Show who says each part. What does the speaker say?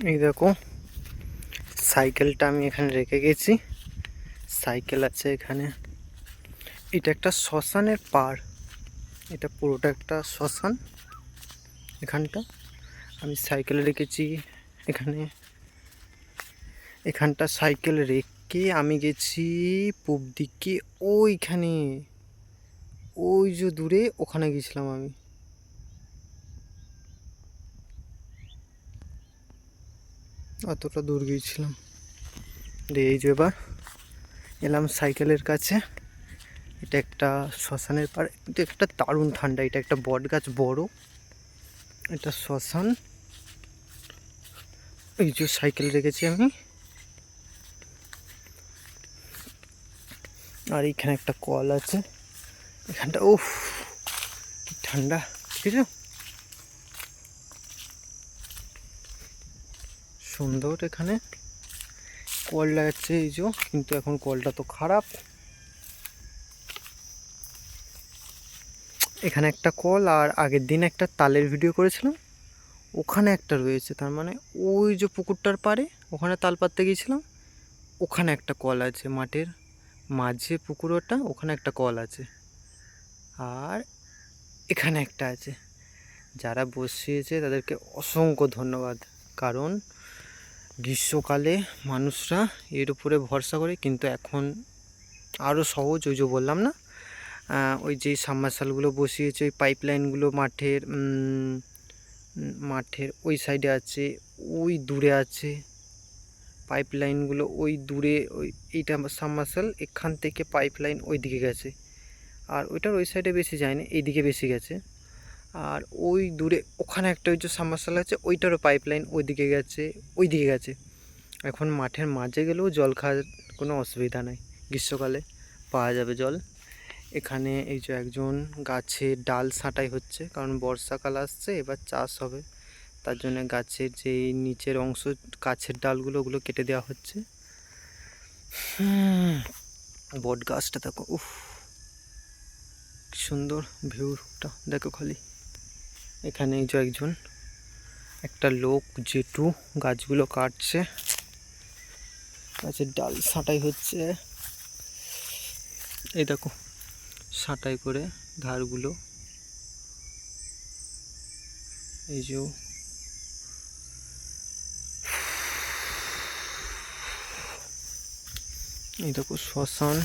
Speaker 1: এই দেখো সাইকেলটা আমি এখানে রেখে গেছি। সাইকেল আছে এখানে। এটা একটা শ্মশানের পাড়, এটা পুরোটা একটা শ্মশান। এখানটা আমি সাইকেল রেখেছি এখানে। এখানটা সাইকেল রেখে আমি গেছি পূব দিকে, ওইখানে ওই যে দূরে ওখানে গেছিলাম আমি। অতটা দূর গিয়েছিলাম। এই যে এবার এলাম সাইকেলের কাছে। এটা একটা শ্মশানের পাড়, কিন্তু একটা দারুণ ঠান্ডা। এটা একটা বট গাছ বড়, এটা শ্মশান। এই যে সাইকেল রেখেছি আমি। আর এখানে একটা কল আছে এখানটা। উফ কি ঠান্ডা, ঠিক আছে। সুন্দর এখানে কল লাগাচ্ছে এই যে, কিন্তু এখন কলটা তো খারাপ। এখানে একটা কল, আর আগের দিন একটা তালের ভিডিও করেছিলাম, ওখানে একটা রয়েছে। তার মানে ওই যে পুকুরটার পাড়ে ওখানে তাল পাড়তে গিয়েছিলাম, ওখানে একটা কল আছে। মাঠের মাঝে পুকুর ওটা, ওখানে একটা কল আছে। আর এখানে একটা আছে। যারা বসিয়েছে তাদেরকে অসংখ্য ধন্যবাদ। কারণ গ্রীষ্মকালে মানুষরা এর উপরে ভরসা করে, কিন্তু এখন আরও সহজ। ওই যে বললাম না, ওই যেই সাবমার্শালগুলো বসিয়েছে, ওই পাইপ লাইনগুলো মাঠের ওই সাইডে আছে, ওই দূরে আছে পাইপ লাইনগুলো, ওই দূরে। ওই এইটা সাবমার্শাল, এখান থেকে পাইপ লাইন ওই দিকে গেছে। আর ওইটার ওই সাইডে বেশি যায়নি, এই দিকে বেশি গেছে। আর ওই দূরে ওখানে একটা ওই যে সাবমার্শাল আছে, ওইটারও পাইপ লাইন ওই দিকে গেছে, ওই দিকে গেছে। এখন মাঠের মাঝে গেলেও জল খাওয়ার কোনো অসুবিধা নাই, গ্রীষ্মকালে পাওয়া যাবে জল। এখানে এই যে একজন গাছের ডাল ছাঁটাই হচ্ছে, কারণ বর্ষাকাল আসছে, এবার চাষ হবে। তার জন্য গাছের যে নিচের অংশ, গাছের ডালগুলো, ওগুলো কেটে দেওয়া হচ্ছে। বট গাছটা দেখো, উফ সুন্দর ভিউটা দেখো খালি। এখানে এই যে একটা লোক জেঠু গাছগুলো কাটছে, গাছের ডাল ছাঁটাই হচ্ছে। এই দেখো ছাঁটাই করে ধারগুলো, এই যে এই দেখো শ্মশান।